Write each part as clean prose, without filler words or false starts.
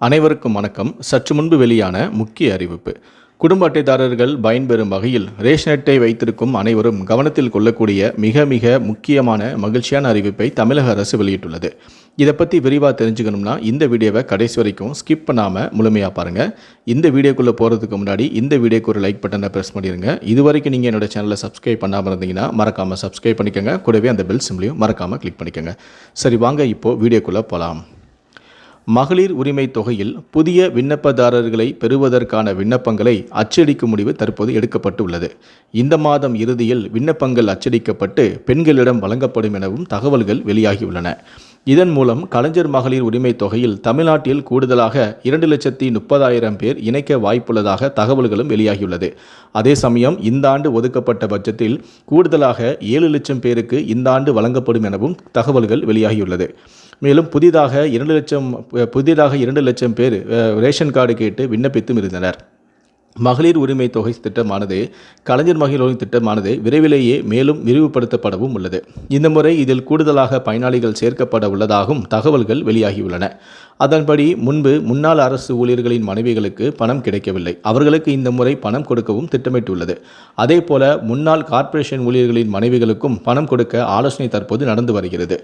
அனைவருக்கும் வணக்கம். சற்று முன்பு வெளியான முக்கிய அறிவிப்பு. குடும்ப அட்டைதாரர்கள் பயன்பெறும் வகையில் ரேஷன் அட்டை வைத்திருக்கும் அனைவரும் கவனத்தில் கொள்ளக்கூடிய மிக மிக முக்கியமான மகிழ்ச்சியான அறிவிப்பை தமிழக அரசு வெளியிட்டுள்ளது. இதை பற்றி விரிவாக தெரிஞ்சுக்கணும்னா இந்த வீடியோவை கடைசி வரைக்கும் ஸ்கிப் பண்ணாமல் முழுமையாக பாருங்கள். இந்த வீடியோக்குள்ளே போகிறதுக்கு முன்னாடி இந்த வீடியோக்கு ஒரு லைக் பட்டனை ப்ரெஸ் பண்ணிடுங்க. இது வரைக்கும் நீங்கள் என்னோட சேனலை சப்ஸ்கிரைப் பண்ணாமல் இருந்தீங்கன்னா மறக்காமல் சப்ஸ்கிரைப் பண்ணிக்கோங்க. கூடவே அந்த பெல் சிம்லையும் மறக்காமல் கிளிக் பண்ணிக்கோங்க. சரி, வாங்க இப்போது வீடியோக்குள்ளே போகலாம். மகளிர் உரிமை தொகையில் புதிய விண்ணப்பதாரர்களை பெறுவதற்கான விண்ணப்பங்களை அச்சடிக்கும் முடிவு தற்போது எடுக்கப்பட்டு உள்ளது. இந்த மாதம் இறுதியில் விண்ணப்பங்கள் அச்சடிக்கப்பட்டு பெண்களிடம் வழங்கப்படும் எனவும் தகவல்கள் வெளியாகியுள்ளன. இதன் மூலம் கலைஞர் மகளிர் உரிமை தொகையில் தமிழ்நாட்டில் கூடுதலாக 2,30,000 பேர் இணைக்க வாய்ப்புள்ளதாக தகவல்களும் வெளியாகியுள்ளது. அதே சமயம் இந்த ஆண்டு ஒதுக்கப்பட்ட பட்ஜெட்டில் கூடுதலாக 7 லட்சம் பேருக்கு இந்த ஆண்டு வழங்கப்படும் எனவும் தகவல்கள் வெளியாகியுள்ளது. மேலும் புதிதாக 2 லட்சம் பேர் ரேஷன் கார்டு கேட்டு விண்ணப்பித்தும் இருந்தனர். மகளிர் உரிமை தொகை திட்டமானது கலைஞர் மகளிர் உரிமை திட்டமானது விரைவிலேயே மேலும் விரிவுபடுத்தப்படவும் உள்ளது. இந்த முறை இதில் கூடுதலாக பயனாளிகள் சேர்க்கப்பட உள்ளதாகவும் தகவல்கள் வெளியாகியுள்ளன. அதன்படி முன்பு முன்னாள் அரசு ஊழியர்களின் மனைவிகளுக்கு பணம் கிடைக்கவில்லை. அவர்களுக்கு இந்த முறை பணம் கொடுக்கவும் திட்டமிட்டுள்ளது. அதேபோல முன்னாள் கார்ப்பரேஷன் ஊழியர்களின் மனைவிகளுக்கும் பணம் கொடுக்க ஆலோசனை தற்போது நடந்து வருகிறது.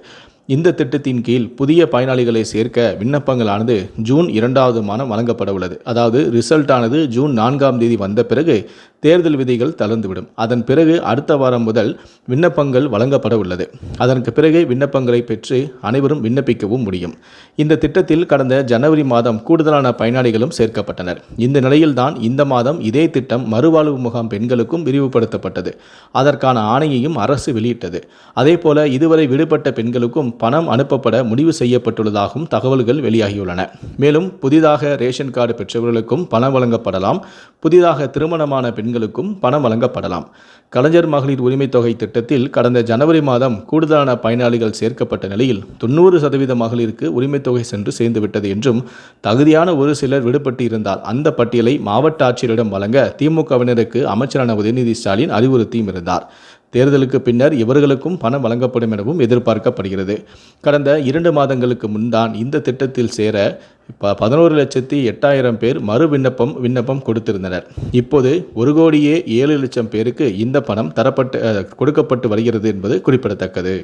இந்த திட்டத்தின் கீழ் புதிய பயனாளிகளை சேர்க்க விண்ணப்பங்களானது ஜூன் 2வது மாதம் வழங்கப்பட உள்ளது. அதாவது ரிசல்ட் ஆனது ஜூன் 4ஆம் தேதி வந்த பிறகு தேர்தல் விதிகள் தளர்ந்துவிடும். அதன் பிறகு அடுத்த வாரம் முதல் விண்ணப்பங்கள் வழங்கப்பட உள்ளது. அதற்கு பிறகு விண்ணப்பங்களை பெற்று அனைவரும் விண்ணப்பிக்கவும் முடியும். இந்த திட்டத்தில் கடந்த ஜனவரி மாதம் கூடுதலான பயனாளிகளும் சேர்க்கப்பட்டனர். இந்த நிலையில்தான் இந்த மாதம் இதே திட்டம் மறுவாழ்வு முகாம் பெண்களுக்கும் விரிவுபடுத்தப்பட்டது. அதற்கான ஆணையையும் அரசு வெளியிட்டது. அதேபோல இதுவரை விடுபட்ட பெண்களுக்கும் பணம் அனுப்பப்பட முடிவு செய்யப்பட்டுள்ளதாகவும் தகவல்கள் வெளியாகியுள்ளன. மேலும் புதிதாக ரேஷன் கார்டு பெற்றவர்களுக்கும் பணம் வழங்கப்படலாம். புதிதாக திருமணமான பெண்களுக்கும் பணம் வழங்கப்படலாம். கலைஞர் மகளிர் உரிமை தொகை திட்டத்தில் கடந்த ஜனவரி மாதம் கூடுதலான பயனாளிகள் சேர்க்கப்பட்ட நிலையில் 90% மகளிருக்கு உரிமை தொகை சென்று சேர்ந்துவிட்டது என்றும் தகுதியான ஒரு சிலர் விடுபட்டு இருந்தால் அந்த பட்டியலை மாவட்ட ஆட்சியரிடம் வழங்க திமுகவினருக்கு அமைச்சரான உதயநிதி ஸ்டாலின் அறிவுறுத்தியும் இருந்தார். தேர்தலுக்கு பின்னர் இவர்களுக்கும் பணம் வழங்கப்படும் எனவும் எதிர்பார்க்கப்படுகிறது. கடந்த 2 மாதங்களுக்கு முன்தான் இந்த திட்டத்தில் சேர 11,08,000 பேர் விண்ணப்பம் கொடுத்திருந்தனர். இப்போது 1,07,00,000 பேருக்கு இந்த பணம் கொடுக்கப்பட்டு வருகிறது என்பது குறிப்பிடத்தக்கது.